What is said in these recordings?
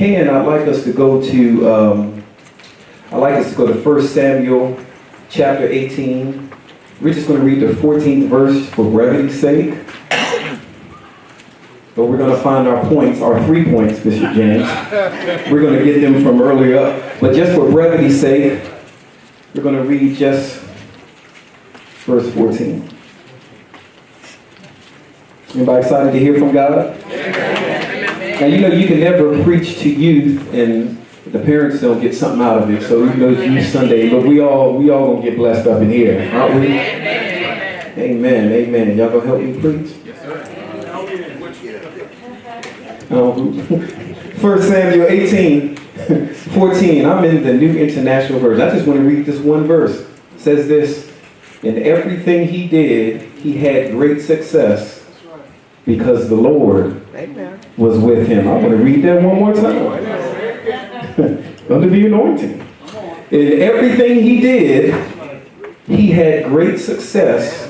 can, I'd like us to go to 1 Samuel chapter 18. We're just going to read the 14th verse for brevity's sake. But we're going to find our points, our 3 points, Bishop James. We're going to get them from earlier up. But just for brevity's sake, we're going to read just verse 14. Anybody excited to hear from God? Now, you know, you can never preach to youth and the parents don't get something out of it. So even though it's Youth Sunday, but we all gonna get blessed up in here, aren't we? Amen, amen. Y'all gonna help me preach? Yes, sir. 1 Samuel 18, 14. I'm in the New International Version. I just want to read this one verse. It says this: in everything he did, he had great success because the Lord was with him. I'm going to read that one more time. Under the anointing. In everything he did, he had great success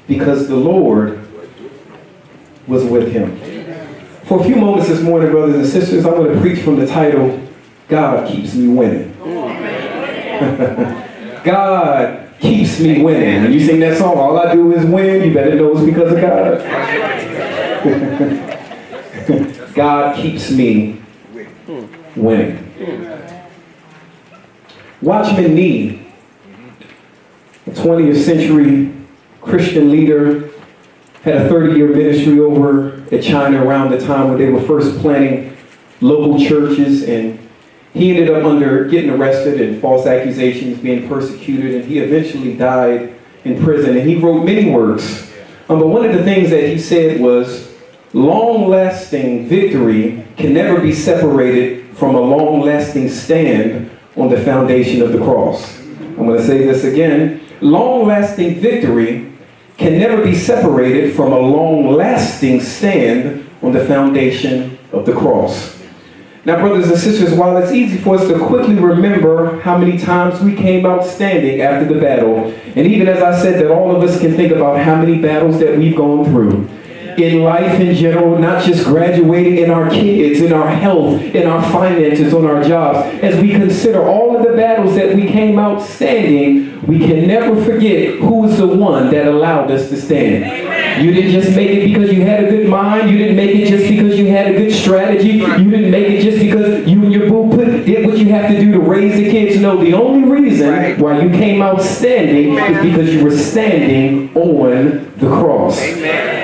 because the Lord was with him. For a few moments this morning, brothers and sisters, I'm going to preach from the title, God Keeps Me Winning. God keeps me winning. When you sing that song, all I do is win, you better know it's because of God. God keeps me winning. Watchman Nee, a 20th century Christian leader, had a 30-year ministry over at China around the time when they were first planting local churches, and he ended up getting arrested and false accusations, being persecuted, and he eventually died in prison. And he wrote many works. But one of the things that he said was, long-lasting victory can never be separated from a long-lasting stand on the foundation of the cross. I'm going to say this again. Long-lasting victory can never be separated from a long-lasting stand on the foundation of the cross. Now, brothers and sisters, while it's easy for us to quickly remember how many times we came out standing after the battle, and even as I said that all of us can think about how many battles that we've gone through, in life in general, not just graduating, in our kids, in our health, in our finances, on our jobs. As we consider all of the battles that we came out standing, we can never forget who is the one that allowed us to stand. Amen. You didn't just make it because you had a good mind. You didn't make it just because you had a good strategy. You didn't make it just because you and your boo did what you have to do to raise the kids. No, the only reason why you came out standing is because you were standing on the cross. Amen.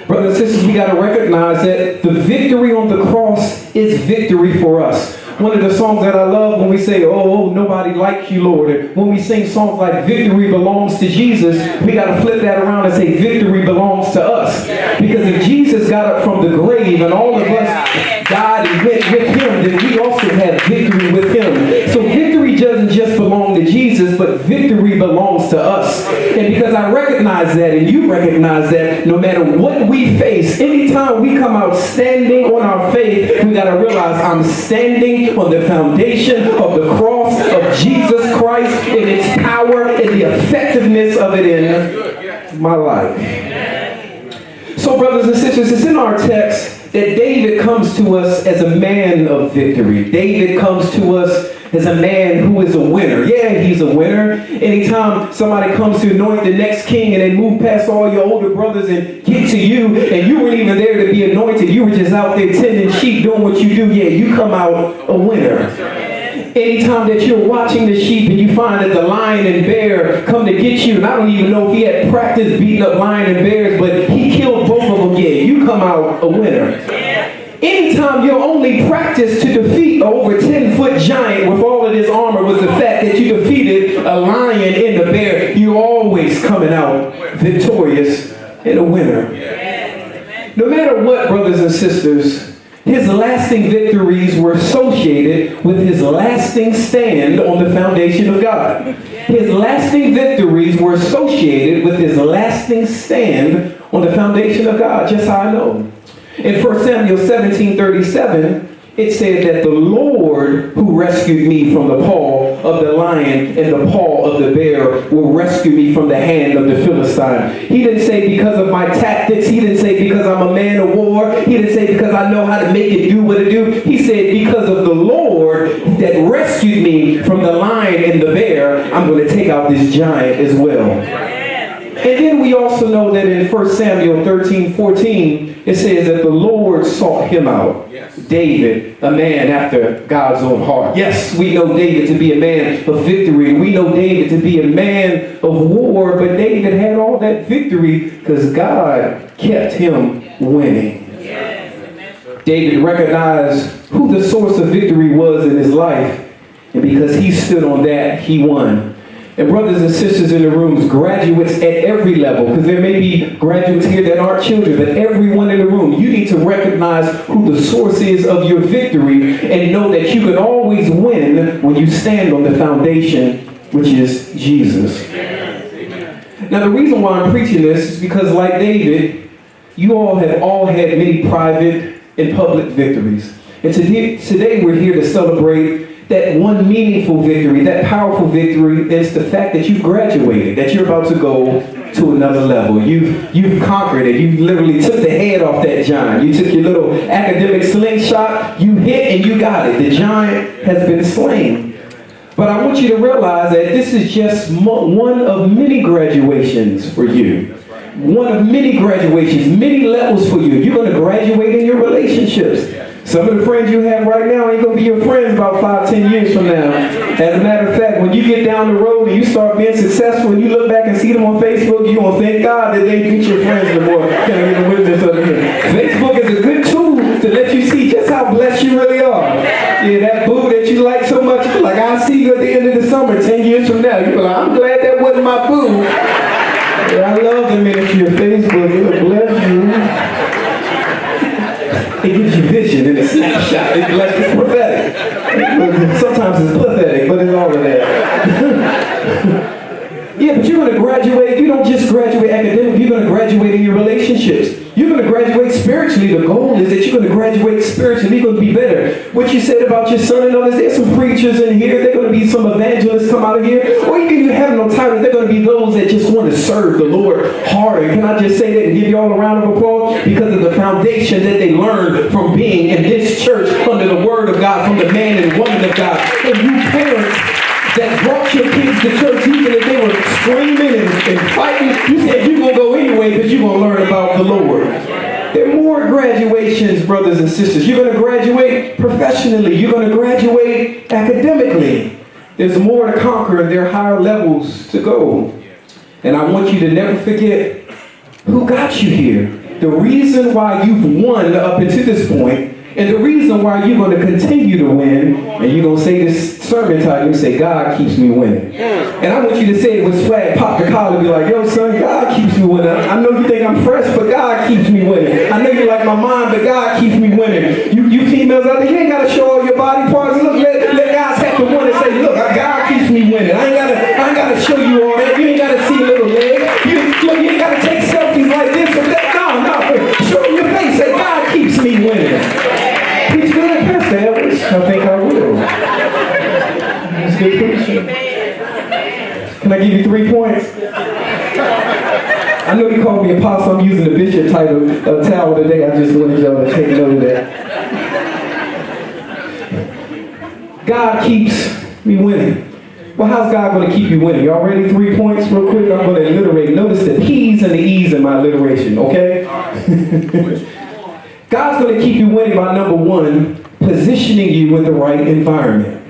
Brothers and sisters, we got to recognize that the victory on the cross is victory for us. One of the songs that I love when we say, oh, nobody like you, Lord. And when we sing songs like victory belongs to Jesus, we got to flip that around and say victory belongs to us. Because if Jesus got up from the grave and all of us died and went with him, then we also have victory with him. So victory doesn't just belong to Jesus, but victory belongs to us. And because I recognize that and you recognize that, no matter what we face, anytime we come out standing on our faith, we got to realize I'm standing on the foundation of the cross of Jesus Christ and its power and the effectiveness of it in my life. So, brothers and sisters, it's in our text that David comes to us as a man of victory. David comes to us as a man who is a winner. Yeah, he's a winner. Anytime somebody comes to anoint the next king and they move past all your older brothers and get to you, and you weren't even there to be anointed, you were just out there tending sheep, doing what you do, yeah, you come out a winner. Anytime that you're watching the sheep and you find that the lion and bear come to get you, and I don't even know if he had practiced beating up lion and bears, but he killed both of them, yeah, you come out a winner. Anytime your only practice to defeat an over 10-foot giant with all of his armor was the fact that you defeated a lion and a bear, you're always coming out victorious and a winner. No matter what, brothers and sisters, his lasting victories were associated with his lasting stand on the foundation of God. His lasting victories were associated with his lasting stand on the foundation of God. Just how I know. In 1 Samuel 17:37, it said that the Lord who rescued me from the paw of the lion and the paw of the bear will rescue me from the hand of the Philistine. He didn't say because of my tactics. He didn't say because I'm a man of war. He didn't say because I know how to make it do what it do. He me from the lion and the bear, I'm going to take out this giant as well. And then we also know that in 1 Samuel 13:14, it says that the Lord sought him out. David, a man after God's own heart. Yes, we know David to be a man of victory. We know David to be a man of war, but David had all that victory because God kept him winning. David recognized who the source of victory was in his life, and because he stood on that, he won. And brothers and sisters in the rooms, graduates at every level, because there may be graduates here that aren't children, but everyone in the room, you need to recognize who the source is of your victory and know that you can always win when you stand on the foundation, which is Jesus. Now, the reason why I'm preaching this is because, like David, you all have had many private and public victories. And today we're here to celebrate that one meaningful victory, that powerful victory, is the fact that you've graduated, that you're about to go to another level. You've conquered it. You literally took the head off that giant. You took your little academic slingshot, you hit and you got it. The giant has been slain. But I want you to realize that this is just one of many graduations for you. One of many graduations, many levels for you. You're going to graduate in your relationships. Some of the friends you have right now ain't going to be your friends about 5-10 years from now. As a matter of fact, when you get down the road and you start being successful and you look back and see them on Facebook, you're going to thank God that they ain't your friends anymore. Can I get a witness over here? Facebook is a good tool to let you see just how blessed you really are. Yeah, that boo that you like so much, like I'll see you at the end of the summer 10 years from now. You're like, I'm glad that wasn't my boo. Yeah, I love the ministry of Facebook. It'll bless you. It gives you vision in a snapshot. It's like it's prophetic. Sometimes it's pathetic, but it's all of that. Yeah, but you're going to graduate. You don't just graduate academically. You're going to graduate in your relationships. You're going to graduate spiritually. The goal is that you're going to graduate spiritually. You're going to be better. What you said about your son and others, there's some preachers in here. There are going to be some evangelists come out of here. Or even if you have no title, they're going to be those that just want to serve the Lord harder. Can I just say that and give you all a round of applause? Because of the foundation that they learned from being in this church under the word of God, from the man and woman of God. And you parents that brought your kids to church, even if they were screaming and fighting, you said you're going to go anyway because you're going to learn about the Lord. There are more graduations, brothers and sisters. You're going to graduate professionally. You're going to graduate academically. There's more to conquer and there are higher levels to go. And I want you to never forget who got you here. The reason why you've won up until this point, and the reason why you're going to continue to win, and you're going to say this sermon title, you say, God keeps me winning. And I want you to say it with swag, pop the collar, and be like, yo, son, God keeps me winning. I know you think I'm fresh, but God keeps me winning. I know you like my mom, but God keeps me winning. You females out there, you ain't got to show all your body parts. Look, let guys have to win and say, look, God keeps me winning. I ain't got to show you all that. You ain't got to see little legs. You ain't got to take selfies like this or that. No. Show your face. Say, God keeps me winning. Preach good, Pastor Edwards. I think I will. That's good preaching. Can I give you 3 points? I know you called me apostle. I'm using the bishop towel today. I just wanted y'all to take note of that. God keeps me winning. Well, how's God going to keep you winning? Y'all ready? 3 points real quick. I'm going to alliterate. Notice the P's and the E's in my alliteration, okay? God's going to keep you winning by, number one, positioning you in the right environment.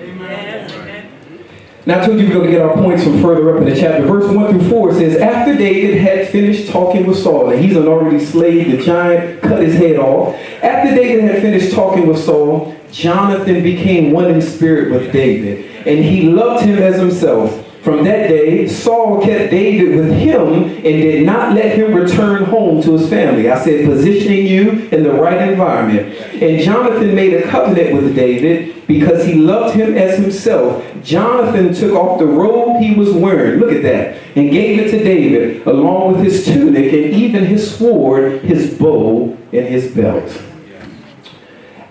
Now, I told you we're going to get our points from further up in the chapter. Verse 1 through 4 says, after David had finished talking with Saul, and he's already slayed the giant, cut his head off. After David had finished talking with Saul, Jonathan became one in spirit with David, and he loved him as himself. From that day, Saul kept David with him and did not let him return home to his family. I said, positioning you in the right environment. And Jonathan made a covenant with David because he loved him as himself. Jonathan took off the robe he was wearing, look at that, and gave it to David, along with his tunic and even his sword, his bow, and his belt.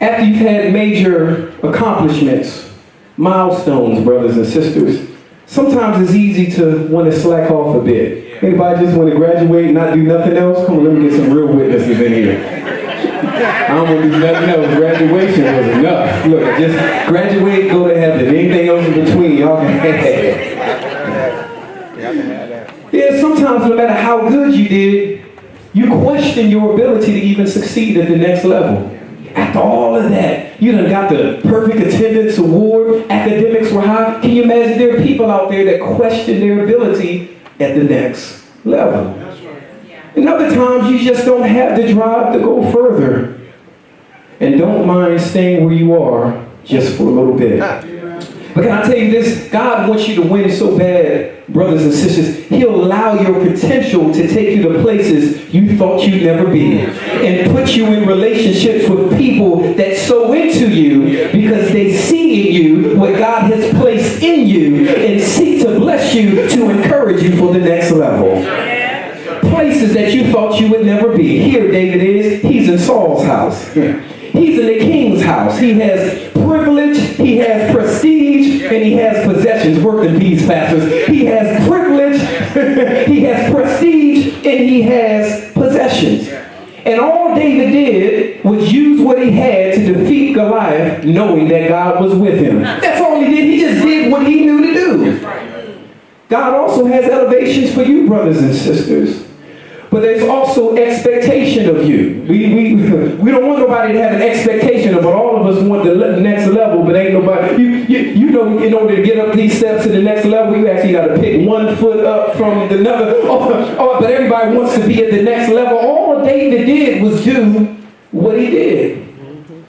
After you've had major accomplishments, milestones, brothers and sisters, sometimes it's easy to want to slack off a bit. Anybody just want to graduate and not do nothing else? Come on, let me get some real witnesses in here. I don't want to do nothing else. Graduation was enough. Look, just graduate, go to heaven. Anything else in between, y'all can have it. Yeah, sometimes no matter how good you did, you question your ability to even succeed at the next level. After all of that, you done got the perfect attendance award, academics were high. Can you imagine there are people out there that question their ability at the next level? And other times you just don't have the drive to go further. And don't mind staying where you are just for a little bit. But can I tell you this? God wants you to win so bad, brothers and sisters. He'll allow your potential to take you to places you thought you'd never be. And put you in relationships with people that sow into you because they see in you what God has placed in you and seek to bless you to encourage you for the next level. Places that you thought you would never be. Here David is. He's in Saul's house. He's in the king's house. He has privilege, he has prestige, and he has possessions. Work in peace, pastors. He has privilege, he has prestige, and he has possessions. And all David did was use what he had to defeat Goliath, knowing that God was with him. That's all he did. He just did what he knew to do. God also has elevations for you, brothers and sisters. But there's also expectation of you. We don't want nobody to have an expectation of it. All of us want the next level, but ain't nobody. You know, in order to get up these steps to the next level, you actually got to pick one foot up from the other. But everybody wants to be at the next level. All David did was do what he did.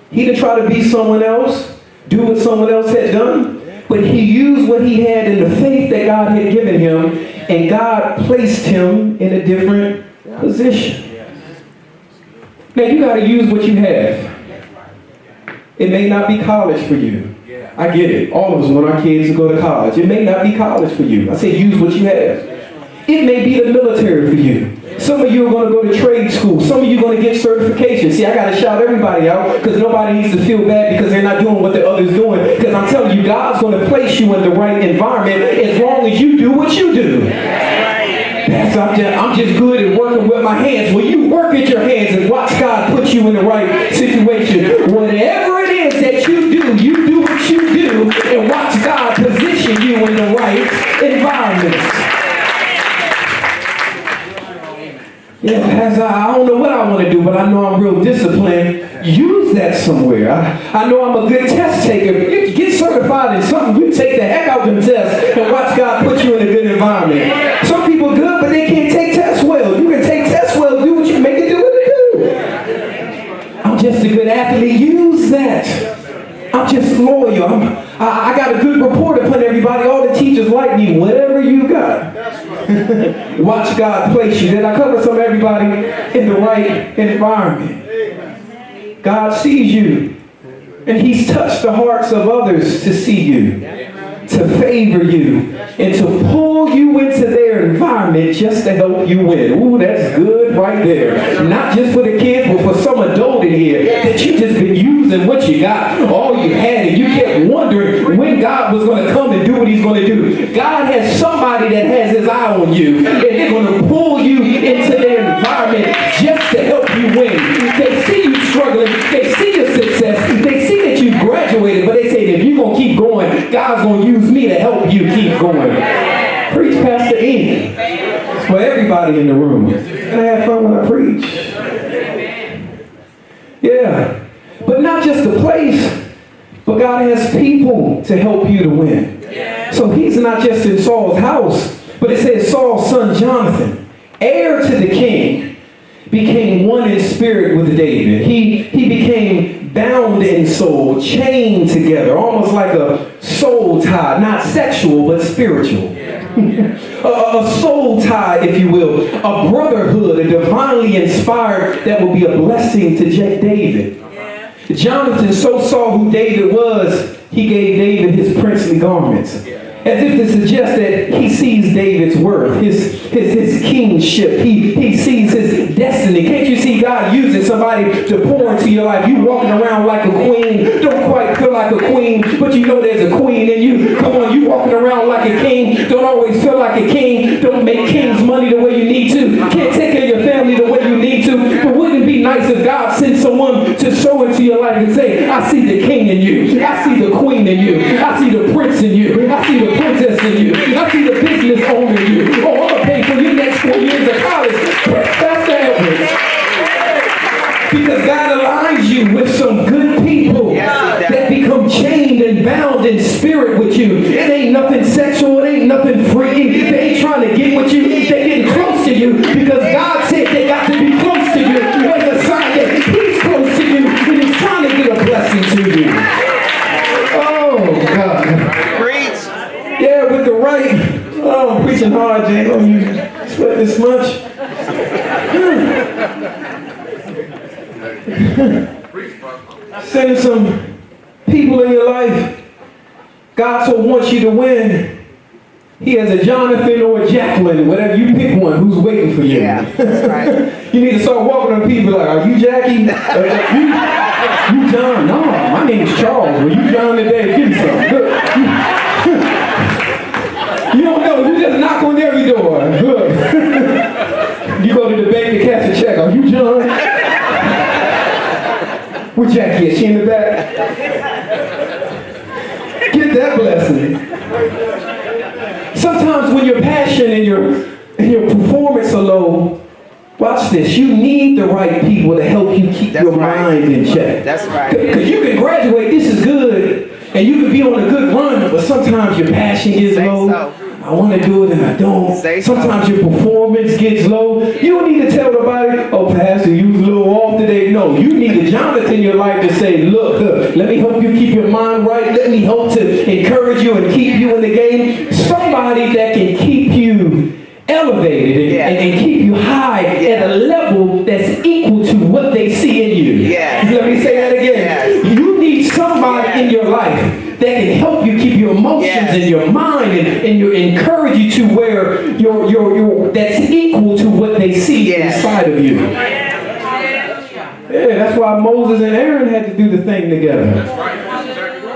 He didn't try to be someone else, do what someone else had done. But he used what he had in the faith that God had given him, and God placed him in a different position. Now you got to use what you have. It may not be college for you. I get it. All of us want our kids to go to college. It may not be college for you. I say use what you have. It may be the military for you. Some of you are going to go to trade school. Some of you are going to get certifications. See, I got to shout everybody out because nobody needs to feel bad because they're not doing what the other's doing. Because I'm telling you, God's going to place you in the right environment as long as you do what you do. I'm just good at working with my hands. Well, you work at your hands and watch God put you in the right situation. Whatever it is that you do what you do and watch God position you in the right environment. Yeah, Pastor, I don't know what I want to do, but I know I'm real disciplined. Use that somewhere. I know I'm a good test taker. Get certified in something. You take the heck out of them tests and watch God put you in a good environment. Some people are good, but they can't take tests well. You can take tests well, do what you make it do what it do. I'm just a good athlete. Use that. I'm just loyal. I got a good report upon everybody. All the teachers like me. Whatever you got. Watch God place you. Did I cover some of everybody in the right environment? God sees you. And he's touched the hearts of others to see you, to favor you, and to pull you into their environment just to help you win. Ooh, that's good right there. Not just for the kids, but for some adult in here that you just been using what you got, all you had, and you kept wondering when God was going to come and do what he's going to do. God has somebody that has his eye on you, and they're going to pull you into their environment just to help you win. They see you struggling. They see your success. They see that you've graduated, but they say that if you're going to keep going, God's going to use me to help you keep going. Preach, Pastor Ian. It's for everybody in the room. And I have fun when I preach. Yeah. But not just the place, but God has people to help you to win. So he's not just in Saul's house, but it says Saul's son Jonathan, heir to the king, became one in spirit with David. He became bound in soul, chained together, almost like a soul tie, not sexual, but spiritual. A soul tie, if you will, a brotherhood, a divinely inspired that will be a blessing to David. Jonathan so saw who David was, he gave David his princely garments. As if to suggest that he sees David's worth, his kingship. He sees his destiny. Can't you see God using somebody to pour into your life? You walking around like a queen, don't quite feel like a queen, but you know there's a queen in you. Come on, you walking around like a king, don't always feel like a king, don't make king's money the way you need to, can't take care of your family the way you need to. But wouldn't it be nice if God send someone to sow into your life and say, I see the king in you. I see the queen in you. I see the prince in you. I see the princess in you. I see the business owner in you. Oh, I'm going to pay for your next 4 years of college. Pastor Edwards. Because God aligns you with some good people that become chained and bound in spirit with you. It ain't nothing sexual. It ain't nothing freaky. They ain't trying to get with you. They getting close to you because God said they got to be close to you. There's a sign that He's close to you and He's trying to get a blessing to you. Oh, God. Preach. Yeah, with the right. Oh, I'm preaching hard, Jane. Oh, you sweat this much? Send some people in your life. God so wants you to win. He has a Jonathan or a Jacqueline, whatever, you pick one, who's waiting for you. Yeah, that's right. You need to start walking on people like, are you Jackie? You John? No, my name's Charles. Well, you John today? Give me some. Good. You don't know. You just knock on every door. Good. You go to the bank to cash a check. Are you John? Where Jackie is? She in the back? Get that blessing. Sometimes when your passion and your performance are low, watch this. You need the right people to help you keep your mind in check. That's right. Because you can graduate, this is good, and you can be on a good run, but sometimes your passion gets low. So. I want to do it and I don't. Sometimes your performance gets low. You don't need to tell nobody, oh, Pastor, you was a little off today. No, you need a Jonathan in your life to say, look, let me help you keep your mind right. Let me help to encourage you and keep you in the game. Somebody that can keep you elevated and keep you high at a level that's equal to what they see in you. Let me say that again. You need somebody in your life that can help you keep your emotions and your mind and encourage you to where your that's equal to what they see inside of you. Yeah, that's why Moses and Aaron had to do the thing together.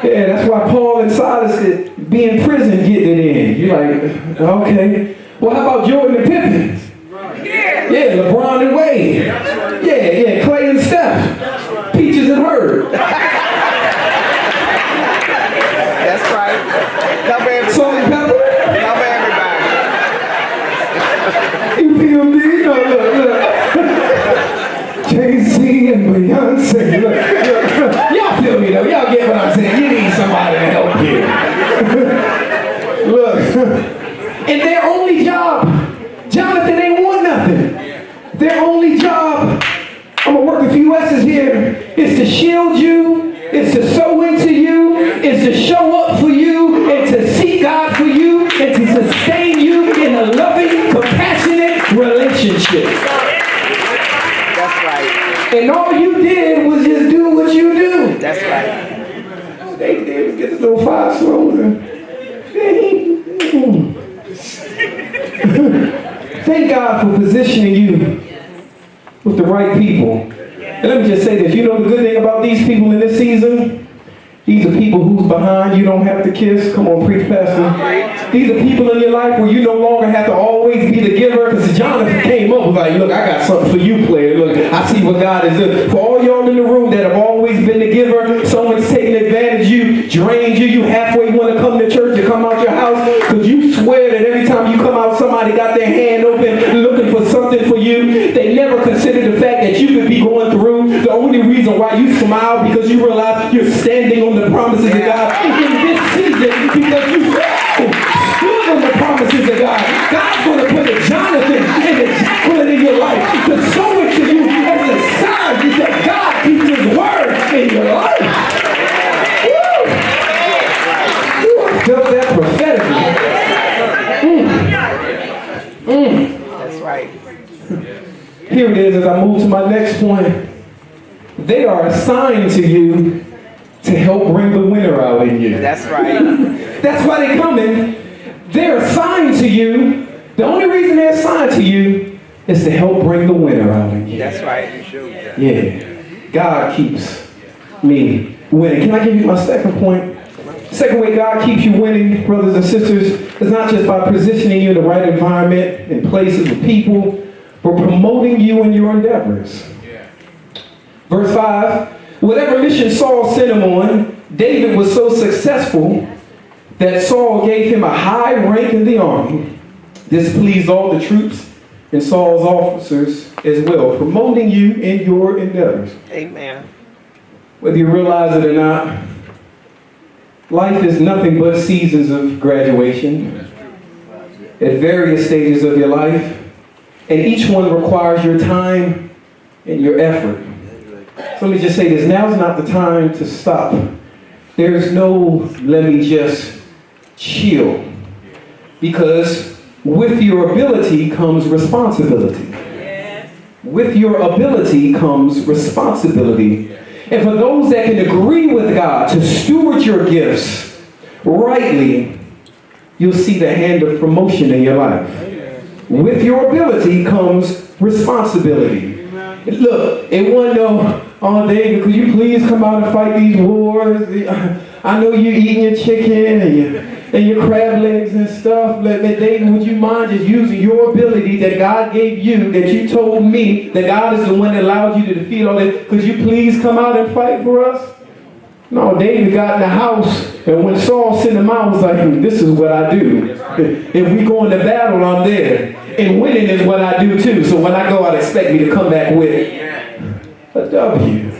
Yeah, that's why Paul and Silas could be in prison getting it in. You're like, okay. Well, how about Jordan and Pippen? Yeah, LeBron and Wade. Yeah, Clay and Steph. Peaches and Herb. That's right. Cover everybody. Salt and pepper. Cover everybody. You feel me? No, look. Jay-Z and Beyonce. Look. Y'all feel me though. Y'all get what I'm saying. You need somebody to help you. Look. And their only job, Jonathan ain't want nothing. Their only job, I'm going to work a few S's here, is to shield you, is to sow into you, is to show up for you, and to seek God for you, and to sustain you in a loving, compassionate relationship. That's right. And all you did was just do what you do. That's right. They did get the little 5 slows. Thank God for positioning you with the right people. And let me just say this. You know the good thing about these people in this season? These are people who's behind you don't have to kiss. Come on, preach, Pastor. These are people in your life where you no longer have to always be the giver. Because Jonathan came up with like, look, I got something for you, player. Look, I see what God is doing. For all y'all in the room that have always been the giver, someone's taking advantage of you, drained you, you halfway want to come to church to come out your house because you swear that every time you come out, somebody got their hand open looking for something for you. They never considered the fact that you could be going through. The only reason why you smile because you realize you're standing on the promises of God in this season because you stood on the promises of God. God's going to put a Jonathan and a Jacqueline in your life to sow it to you as a sign that God keeps His word in your life. Woo! Ooh, I felt that prophetically. That's right. Here it is as I move to my next point. They are assigned to you to help bring the winner out in you. That's right. That's why they're coming. They're assigned to you. The only reason they're assigned to you is to help bring the winner out in you. That's right. Yeah. God keeps me winning. Can I give you my second point? Second way God keeps you winning, brothers and sisters, is not just by positioning you in the right environment and places with people, but promoting you in your endeavors. Verse 5, whatever mission Saul sent him on, David was so successful that Saul gave him a high rank in the army. This pleased all the troops and Saul's officers as well, promoting you in your endeavors. Amen. Whether you realize it or not, life is nothing but seasons of graduation at various stages of your life, and each one requires your time and your effort. So let me just say this, now's not the time to stop. There's no, let me just chill. Because with your ability comes responsibility. With your ability comes responsibility. And for those that can agree with God to steward your gifts rightly, you'll see the hand of promotion in your life. With your ability comes responsibility. Look, it wasn't no, oh David, could you please come out and fight these wars? I know you're eating your chicken and your crab legs and stuff. But David, would you mind just using your ability that God gave you, that you told me that God is the one that allowed you to defeat all that? Could you please come out and fight for us? No, David got in the house, and when Saul sent him out, was like, this is what I do. If we go into battle, I'm there. And winning is what I do too. So when I go out, expect me to come back with a W.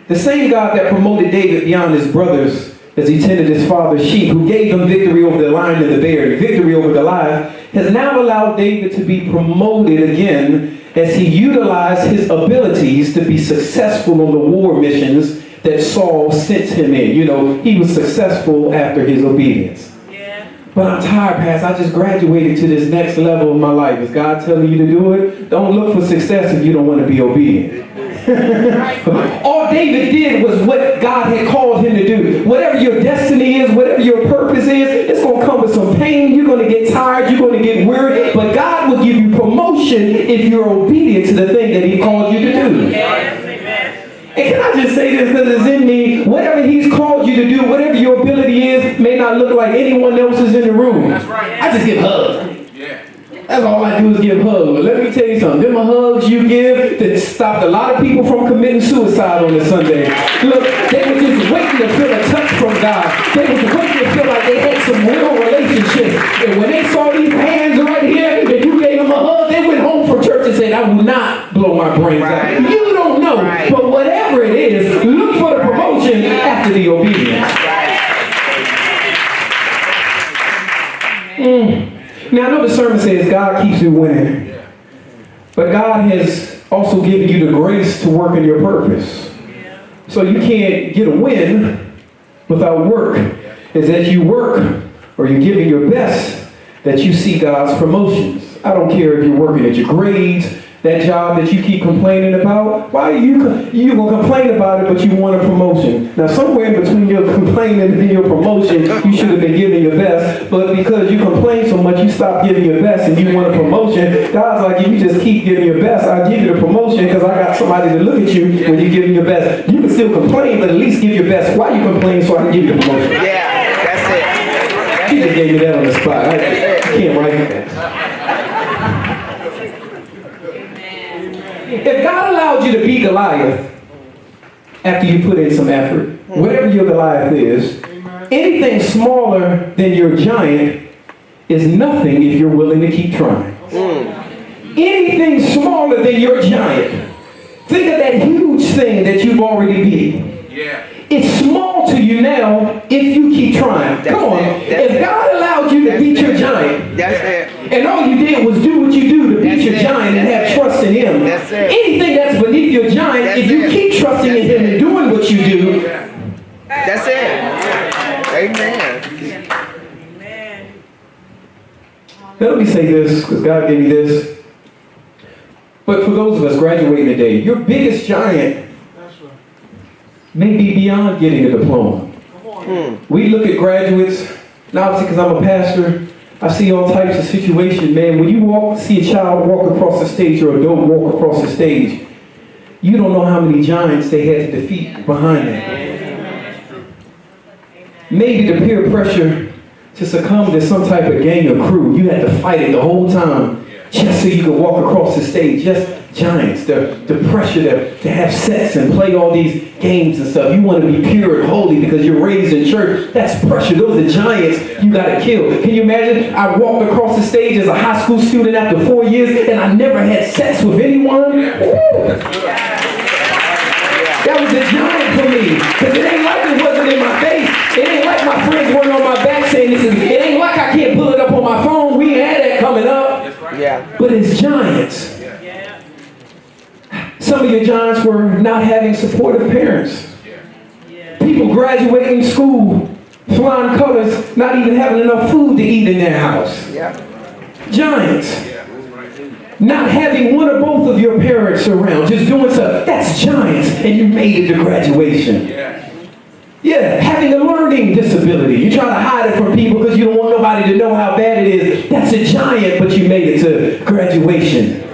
The same God that promoted David beyond his brothers as he tended his father's sheep, who gave him victory over the lion and the bear, victory over Goliath, has now allowed David to be promoted again as he utilized his abilities to be successful on the war missions that Saul sent him in. You know, he was successful after his obedience. But I'm tired, Pastor. I just graduated to this next level of my life. Is God telling you to do it? Don't look for success if you don't want to be obedient. All David did was what God had called him to do. Whatever your destiny is, whatever your purpose is, it's going to come with some pain. You're going to get tired. You're going to get weary. But God will give you promotion if you're obedient to the thing that he called you to do. And can I just say this, because it's in me, whatever he's called you to do, whatever your ability is, may not look like anyone else's in the room. That's right. I just give hugs. Yeah. That's all I do is give hugs. But let me tell you something, them hugs you give that stopped a lot of people from committing suicide on a Sunday. Look, they were just waiting to feel a touch from God. They were waiting to feel like they had some real relationship. And when they saw these hands right here, and you gave them a hug, they went home from church and said, I will not blow my brains out. You don't know, but whatever it is, look for the promotion after the obedience. Now, I know the sermon says God keeps you winning, but God has also given you the grace to work in your purpose. So you can't get a win without work. It's that you work or you're giving your best that you see God's promotions. I don't care if you're working at your grades, that job that you keep complaining about. Why are you going to complain about it, but you want a promotion? Now, somewhere in between your complaining and your promotion, you should have been giving your best. But because you complain so much, you stop giving your best and you want a promotion. God's like, if you just keep giving your best, I'll give you the promotion because I got somebody to look at you when you're giving your best. You can still complain, but at least give your best. Why you complain so I can give you the promotion? Yeah, that's it. He just gave me that on the spot. I can't write that. If God allowed you to be Goliath after you put in some effort, whatever your Goliath is, anything smaller than your giant is nothing if you're willing to keep trying. Anything smaller than your giant, think of that huge thing that you've already beat. It's small to you now if you keep trying. Come on. If God allowed you to beat your giant, and all you did was do what you do to beat your giant and have trust in him, anything that's beneath your giant, if you keep trusting in him and doing what you do, that's it. Amen. Now let me say this, because God gave me this. But for those of us graduating today, your biggest giant may be beyond getting a diploma. We look at graduates, now obviously because I'm a pastor, I see all types of situations, man. When you see a child walk across the stage or an adult walk across the stage, you don't know how many giants they had to defeat behind them. Maybe the peer pressure to succumb to some type of gang or crew, you had to fight it the whole time just so you could walk across the stage, just giants, the pressure to have sex and play all these games and stuff. You want to be pure and holy because you're raised in church. That's pressure. Those are giants you got to kill. Can you imagine? I walked across the stage as a high school student after 4 years and I never had sex with anyone. That was a giant for me. Because it ain't like it wasn't in my face. It ain't like my friends weren't on my back saying this. It ain't like I can't pull it up on my phone. We had that coming up. Yeah. But it's giants. Some of your giants were not having supportive parents. People graduating school, flying colors, not even having enough food to eat in their house. Giants. Not having one or both of your parents around, just doing stuff. That's giants, and you made it to graduation. Yeah, having a learning disability. You try to hide it from people because you don't want nobody to know how bad it is. That's a giant, but you made it to graduation.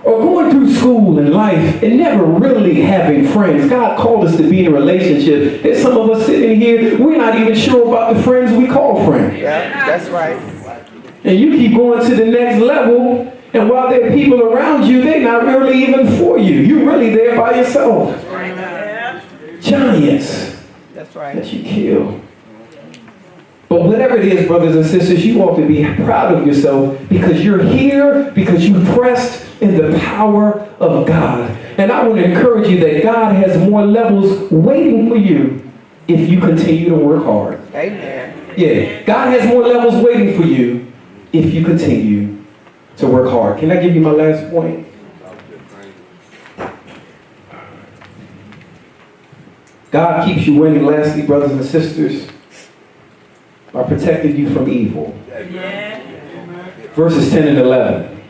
Or going through school and life and never really having friends. God called us to be in a relationship. There's some of us sitting here, we're not even sure about the friends we call friends. Yeah, that's right. And you keep going to the next level, and while there are people around you, they're not really even for you. You're really there by yourself. Giants. That's right. That you kill. But whatever it is, brothers and sisters, you ought to be proud of yourself because you're here, because you pressed in the power of God. And I want to encourage you that God has more levels waiting for you if you continue to work hard. Amen. Yeah, God has more levels waiting for you if you continue to work hard. Can I give you my last point? God keeps you winning, lastly, brothers and sisters, by protecting you from evil. Verses 10 and 11.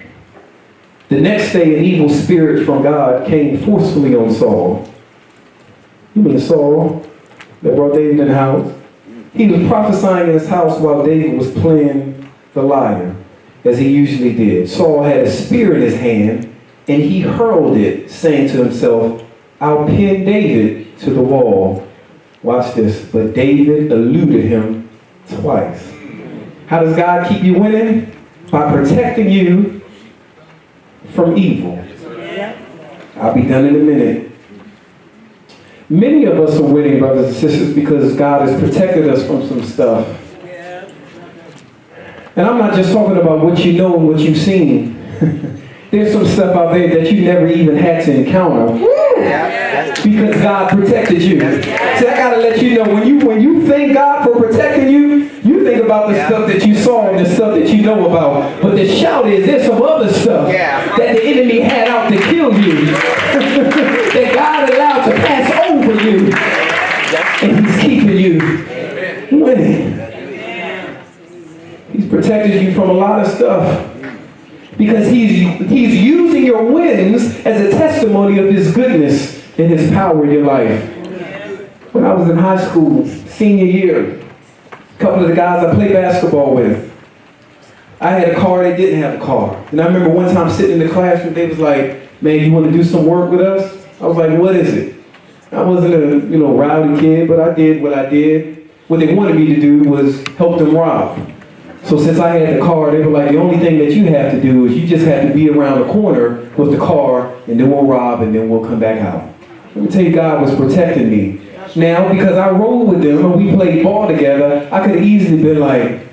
The next day, an evil spirit from God came forcefully on Saul. You mean Saul that brought David in the house? He was prophesying in his house while David was playing the lyre, as he usually did. Saul had a spear in his hand, and he hurled it, saying to himself, I'll pin David to the wall. Watch this. But David eluded him twice. How does God keep you winning? By protecting you from evil. I'll be done in a minute. Many of us are winning, brothers and sisters, because God has protected us from some stuff. And I'm not just talking about what you know and what you've seen. There's some stuff out there that you never even had to encounter. Because God protected you. See, I gotta let you know, when you thank God for protecting you, you think about the stuff that you saw and the stuff that you know about. But the shout is, there's some other stuff that the enemy had out to kill you. That God allowed to pass over you. And he's keeping you winning. He's protected you from a lot of stuff. Because he's using your wins as a testimony of his goodness and his power in your life. When I was in high school, senior year, a couple of the guys I played basketball with, I had a car, they didn't have a car. And I remember one time sitting in the classroom, they was like, man, you want to do some work with us? I was like, what is it? I wasn't a rowdy kid, but I did what I did. What they wanted me to do was help them rob. So since I had the car, they were like, the only thing that you have to do is you just have to be around the corner with the car, and then we'll rob, and then we'll come back out. Let me tell you, God was protecting me. Now, because I rolled with them and we played ball together, I could have easily been like,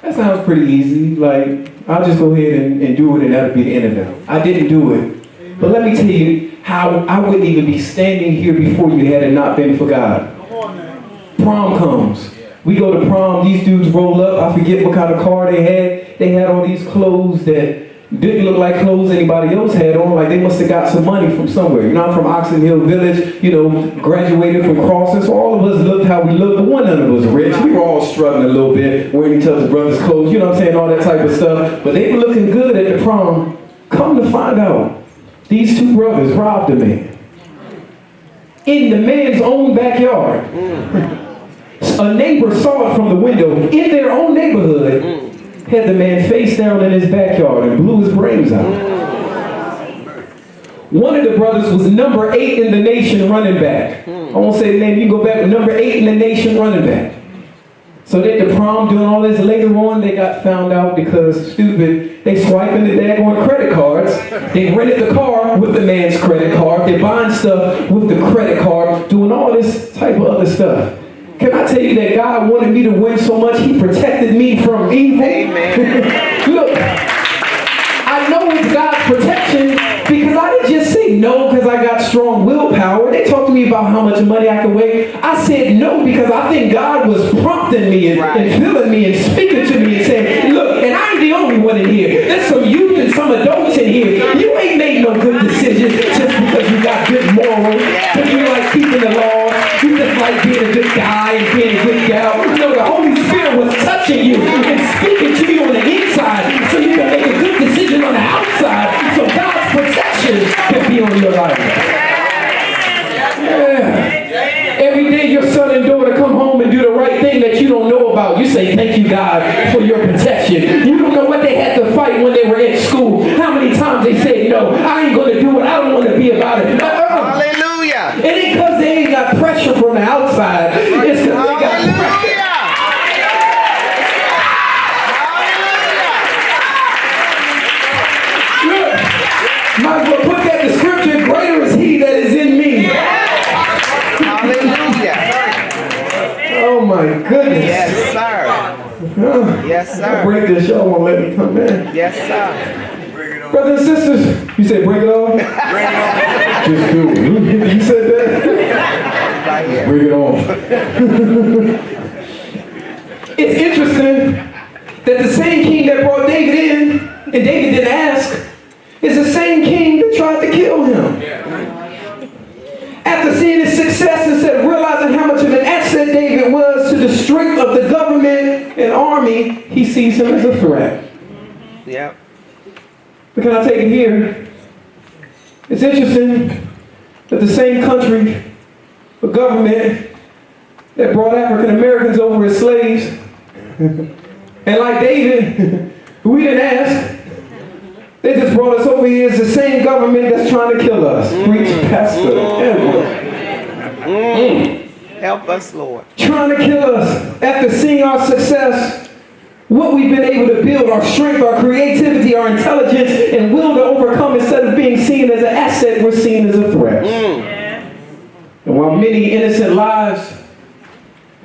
that sounds pretty easy. Like, I'll just go ahead and do it, and that'll be the end of it. I didn't do it. But let me tell you how I wouldn't even be standing here before you had it not been for God. Prom comes. We go to prom, these dudes roll up, I forget what kind of car they had. They had all these clothes that didn't look like clothes anybody else had on, like they must have got some money from somewhere. I'm from Oxon Hill Village, graduated from Crosses, so all of us looked how we looked, but one of us was rich. We were all struggling a little bit, wearing each other's brothers' clothes, you know what I'm saying, all that type of stuff. But they were looking good at the prom. Come to find out, these two brothers robbed a man in the man's own backyard. A neighbor saw it from the window in their own neighborhood, had the man face down in his backyard and blew his brains out. One of the brothers was number 8 in the nation running back. I won't say the name, you can go back, but number 8 in the nation running back. So they at the prom doing all this. Later on, they got found out because stupid. They swiping the daggone credit cards. They rented the car with the man's credit card. They buying stuff with the credit card, doing all this type of other stuff. Can I tell you that God wanted me to win so much, He protected me from evil? Amen. Look, I know it's God's protection because I didn't just say no because I got strong willpower. They talked to me about how much money I could make. I said no because I think God was prompting me and filling me and speaking to me and saying, look, and I ain't the only one in here. There's some youth and some adults in here. You ain't made no good decisions just because you got good morals, because you like keeping the law. You just like being a good guy and being a good gal. No, the Holy Spirit was touching you and speaking to you on the inside so you can make a good decision on the outside so God's protection can be on your life. Yeah. Every day your son and daughter come home and do the right thing that you don't know about. You say, thank you, God, for your protection. You don't know what they had to fight when they were in school. How many times they said, no, I ain't going to do it. I don't want to be about it. Hallelujah. It ain't because they ain't got pressure from the outside. It's because they got pressure. Might as well put that in the scripture, greater is He that is in me. Hallelujah. Oh my goodness. Yes, sir. Yes, sir. Break this, y'all won't let me come in. Yes, sir. Brothers and sisters, you said break it off? Bring it off. Just do it. You said that? Right here. Bring it off. It's interesting that the same king that brought David in, and David didn't ask, is the same king that tried to kill him. After seeing his success, instead of realizing how much of an asset David was to the strength of the government and army, he sees him as a threat. Yep. But can I take it here? It's interesting that the same country, the government that brought African Americans over as slaves, and like David, we didn't ask. They just brought us over here as the same government that's trying to kill us. Preach, Pastor Edward. Help us, Lord. Trying to kill us. After seeing our success, what we've been able to build, our strength, our creativity, our intelligence, and will to overcome, instead of being seen as an asset, we're seen as a threat. And while many innocent lives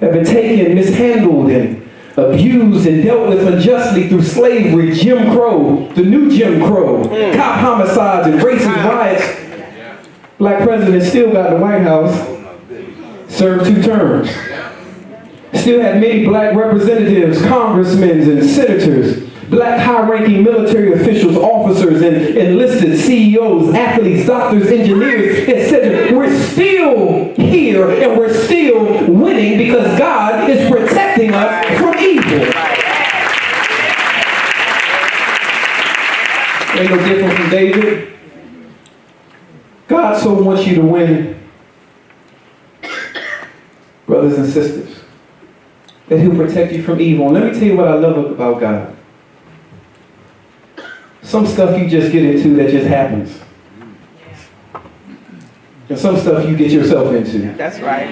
have been taken, mishandled, and abused and dealt with unjustly through slavery, Jim Crow, the new Jim Crow, cop homicides and racist riots, black president still got the White House, served 2 terms. Still had many black representatives, congressmen and senators, black high-ranking military officials, officers, and enlisted CEOs, athletes, doctors, engineers, etc. We're still here and we're still winning because God is protecting us from evil. Ain't no different from David. God so wants you to win, brothers and sisters, that He'll protect you from evil. And let me tell you what I love about God. Some stuff you just get into that just happens. And some stuff you get yourself into. That's right.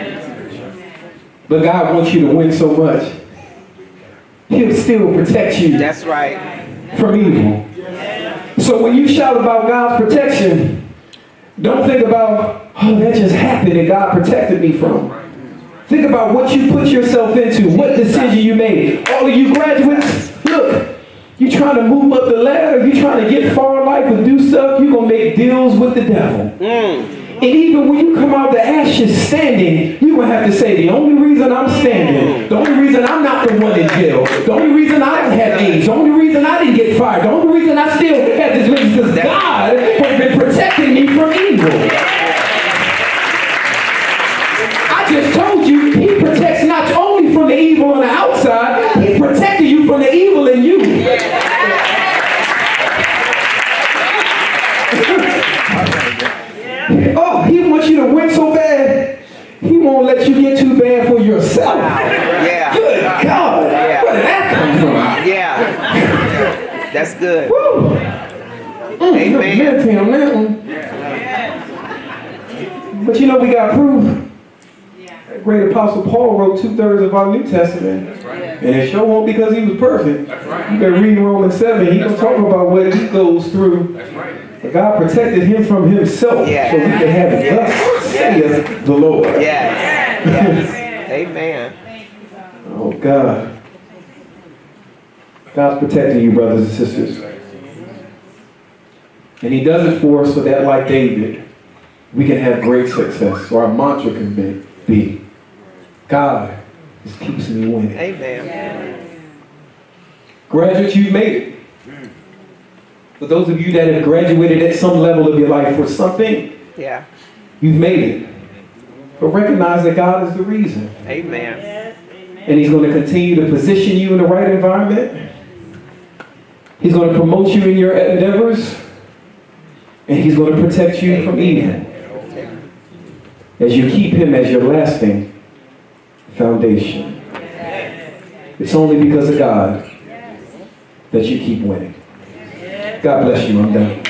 But God wants you to win so much, He'll still protect you. That's right. From evil. So when you shout about God's protection, don't think about, oh, that just happened and God protected me from. Think about what you put yourself into, what decision you made. All of you graduates, look, you trying to move up the ladder, you trying to get far in life and do stuff, you're going to make deals with the devil. And even when you come out the ashes standing, you're going to have to say, the only reason I'm standing, the only reason I'm not the one in jail, the only reason I haven't had AIDS, the only reason I didn't get fired, the only reason I still have this business is because God has been protecting me from evil. I just told you, He protects not only from the evil on the outside, He's protecting you from the evil in you. Oh, He wants you to win so bad, He won't let you get too bad for yourself. Yeah. Good God. Yeah. Where did that come from? Yeah. That's good. Woo. Amen. Meditate on that one. But you know we got proof. The great apostle Paul wrote 2/3 of our New Testament. And it sure won't because he was perfect. You better read Romans 7. He can talk about what he goes through. But God protected him from himself so he could have it. Thus saith the Lord. Yes. Yes. Amen. Oh God. God's protecting you, brothers and sisters. And he does it for us so that, like David, we can have great success. So our mantra can be, God is keeps me winning. Amen. Graduates, you've made it. For those of you that have graduated at some level of your life for something, Yeah. you've made it. But recognize that God is the reason. Amen. And he's going to continue to position you in the right environment. He's going to promote you in your endeavors. And he's going to protect you from evil. As you keep him as your lasting foundation. It's only because of God that you keep winning. God bless you. I'm done.